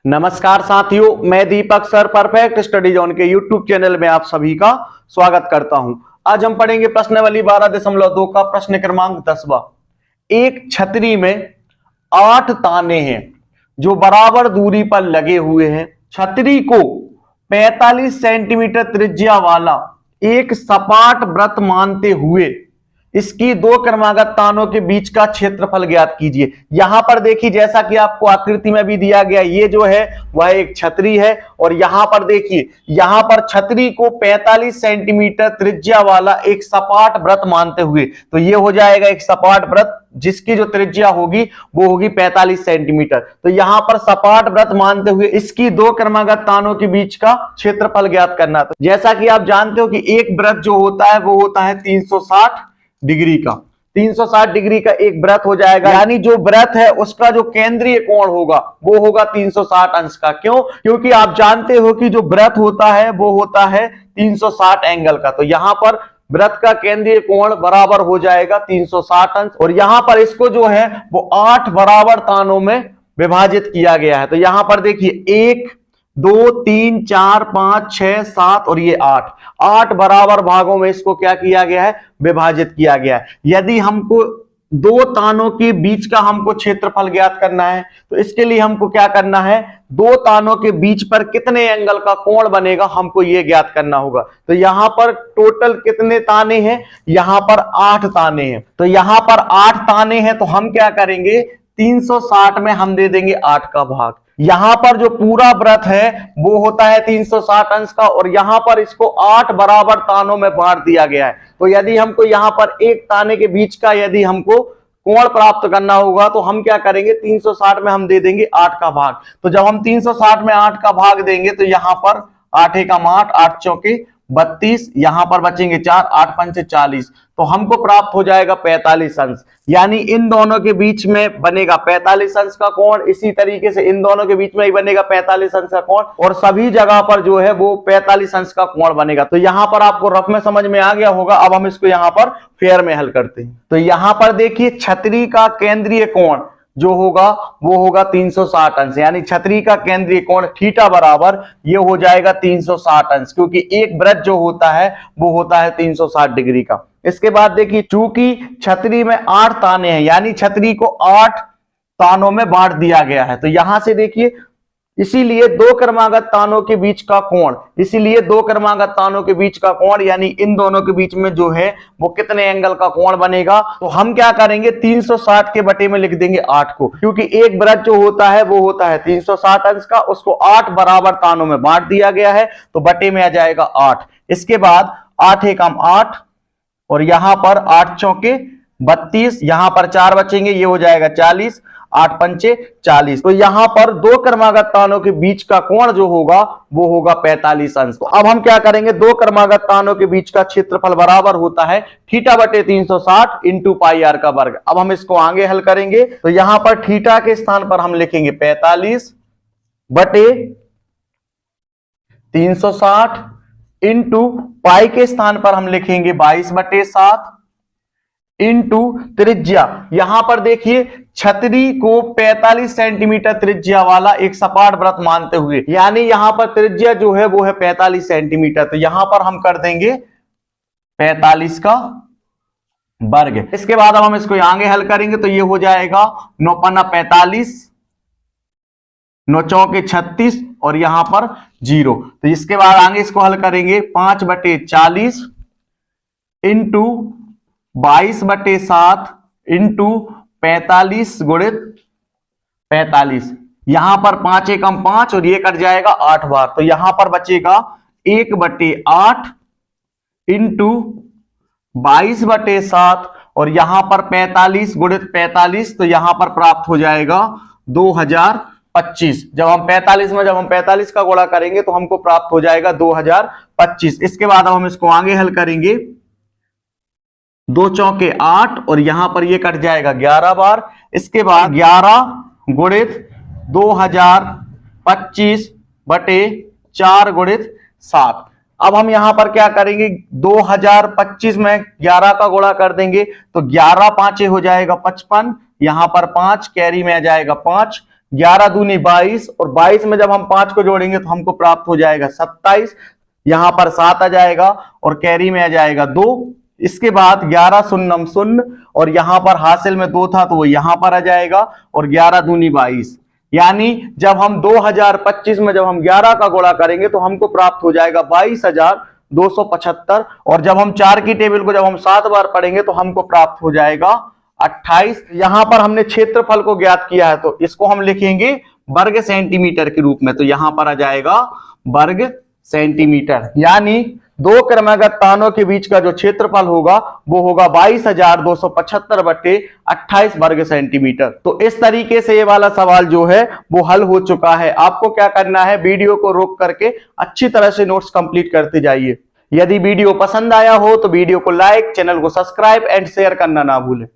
नमस्कार साथियों, मैं दीपक सर परफेक्ट स्टडी जोन के यूट्यूब चैनल में आप सभी का स्वागत करता हूं। आज हम पढ़ेंगे प्रश्नावली 12.2 का प्रश्न क्रमांक 10वां। एक छतरी में 8 ताने हैं जो बराबर दूरी पर लगे हुए हैं। छतरी को 45 सेंटीमीटर त्रिज्या वाला एक सपाट वृत्त मानते हुए इसकी दो क्रमागत तानों के बीच का क्षेत्रफल ज्ञात कीजिए। यहां पर देखिए, जैसा कि आपको आकृति में भी दिया गया, ये जो है वह एक छतरी है और यहां पर देखिए, यहां पर छतरी को 45 सेंटीमीटर त्रिज्या वाला एक सपाट वृत्त मानते हुए, तो ये हो जाएगा एक सपाट वृत्त जिसकी जो त्रिज्या होगी वो होगी 45 सेंटीमीटर। तो यहां पर सपाट वृत्त मानते हुए इसकी दो क्रमागत तानों के बीच का क्षेत्रफल ज्ञात करना। तो जैसा कि आप जानते हो कि एक वृत्त जो होता है वो होता है 360 डिग्री का। 360 डिग्री का एक वृत्त हो जाएगा, यानी जो वृत्त है उसका जो केंद्रीय कोण होगा वो होगा 360 अंश का। क्यों? क्योंकि आप जानते हो कि जो वृत्त होता है वो होता है 360 एंगल का। तो यहां पर वृत्त का केंद्रीय कोण बराबर हो जाएगा 360 अंश और यहां पर इसको जो है वो 8 बराबर तानों में विभाजित किया गया है। तो यहां पर देखिए 1 2 3 4 5 6 7 और ये 8 बराबर भागों में इसको क्या किया गया है, विभाजित किया गया है। यदि हमको दो तानों के बीच का हमको क्षेत्रफल ज्ञात करना है तो इसके लिए हमको क्या करना है, दो तानों के बीच पर कितने एंगल का कोण बनेगा हमको ये ज्ञात करना होगा। तो यहां पर टोटल कितने ताने हैं, यहां पर 8 ताने हैं। तो यहां पर 8 ताने हैं तो हम क्या करेंगे, 360 में हम दे देंगे 8 का भाग। यहां पर जो पूरा वृत्त है वो होता है 360 अंश का और यहां पर इसको 8 बराबर तानों में बांट दिया गया है। तो यदि हमको यहां पर एक ताने के बीच का यदि हमको कोण प्राप्त करना होगा तो हम क्या करेंगे, 360 में हम दे देंगे 8 का भाग। तो जब हम 360 में 8 का भाग देंगे तो यहां पर 8 एकम 8, 8 चौके 32, यहां पर बचेंगे 4, 8 पंचे 40, तो हमको प्राप्त हो जाएगा 45 अंश। यानी इन दोनों के बीच में बनेगा 45 अंश का कोण, इसी तरीके से इन दोनों के बीच में ही बनेगा 45 अंश का कोण और सभी जगह पर जो है वो 45 अंश का कोण बनेगा। तो यहां पर आपको रफ में समझ में आ गया होगा। अब हम इसको यहां पर फेयर में हल करते हैं। तो यहां पर देखिए, छतरी का केंद्रीय कोण जो होगा वो होगा 360 अंश, यानी छतरी का केंद्रीय कोण थीटा बराबर ये हो जाएगा 360 अंश, क्योंकि एक वृत्त जो होता है वो होता है 360 डिग्री का। इसके बाद देखिए, चूंकि छतरी में 8 ताने हैं यानी छतरी को 8 तानों में बांट दिया गया है। तो यहां से देखिए, इसीलिए दो क्रमागत तानों के बीच का कोण, इसीलिए दो क्रमागत तानों के बीच का कोण यानी इन दोनों के बीच में जो है वो कितने एंगल का कोण बनेगा, तो हम क्या करेंगे, 360 के बटे में लिख देंगे 8 को, क्योंकि एक वृत्त जो होता है वो होता है 360 अंश का, उसको 8 बराबर तानों में बांट दिया गया है तो बटे में आ जाएगा 8। इसके बाद 8 एकम 8 और यहां पर 8 चौके 32, यहां पर 4 बचेंगे, ये हो जाएगा 40, 8 पंचे 40। तो यहां पर दो क्रमागत तानों के बीच का कोण जो होगा वो होगा 45 अंश। तो अब हम क्या करेंगे, दो क्रमागत तानों के बीच का क्षेत्रफल बराबर होता है थीटा बटे 360 इंटू पाई आर का वर्ग। अब हम इसको आगे हल करेंगे तो यहां पर थीटा के स्थान पर हम लिखेंगे 45 बटे 360 इंटू पाई के स्थान पर हम लिखेंगे 22 बटे 7 इंटू त्रिज्या। यहां पर देखिए, छतरी को 45 सेंटीमीटर त्रिज्या वाला एक सपाट वृत्त मानते हुए, यानी यहां पर त्रिज्या जो है वो है 45 सेंटीमीटर। तो यहां पर हम कर देंगे 45 का वर्ग। इसके बाद अब हम इसको आगे हल करेंगे तो ये हो जाएगा 9 पन्ना 45, 9 चौके 36 और यहां पर 0। तो इसके बाद आगे इसको हल करेंगे 5 बटे 40 इंटू 22 बटे 7 इंटू 45 गुणित 45। यहां पर 5 एकम 5 और ये कट जाएगा 8 बार, तो यहां पर बचेगा 1 बटे 8 इंटू 22 बटे 7 और यहां पर 45 गुणित 45, तो यहां पर प्राप्त हो जाएगा 2025। जब हम 45 का गुणा करेंगे तो हमको प्राप्त हो जाएगा 2025। इसके बाद अब हम इसको आगे हल करेंगे, 2 चौके 8 और यहां पर ये कट जाएगा 11 बार। इसके बाद 11 गुणित 2025 बटे 4 गुणित 7। अब हम यहां पर क्या करेंगे, 2025 में 11 का गुणा कर देंगे तो 11 पांचे हो जाएगा 55, यहां पर 5 कैरी में आ जाएगा 5, 11 दूनी 22 और 22 में जब हम 5 को जोड़ेंगे तो हमको प्राप्त हो जाएगा 27। यहां पर 7 आ जाएगा और कैरी में आ जाएगा 2। इसके बाद 11 शून्यम शून्य और यहां पर हासिल में 2 था तो वो यहां पर आ जाएगा और 11 दूनी 22। यानी जब हम 2025 में जब हम 11 का गुणा करेंगे तो हमको प्राप्त हो जाएगा 22,275। और जब हम 4 की टेबल को जब हम 7 बार पढ़ेंगे तो हमको प्राप्त हो जाएगा 28। यहां पर हमने क्षेत्रफल को ज्ञात किया है तो इसको हम लिखेंगे वर्ग सेंटीमीटर के रूप में, तो यहां पर आ जाएगा वर्ग सेंटीमीटर। यानी दो क्रमागत तानों के बीच का जो क्षेत्रफल होगा वो होगा 22,275 बटे 28 वर्ग सेंटीमीटर। तो इस तरीके से ये वाला सवाल जो है वो हल हो चुका है। आपको क्या करना है, वीडियो को रोक करके अच्छी तरह से नोट्स कंप्लीट करते जाइए। यदि वीडियो पसंद आया हो तो वीडियो को लाइक, चैनल को सब्सक्राइब एंड शेयर करना ना भूलें।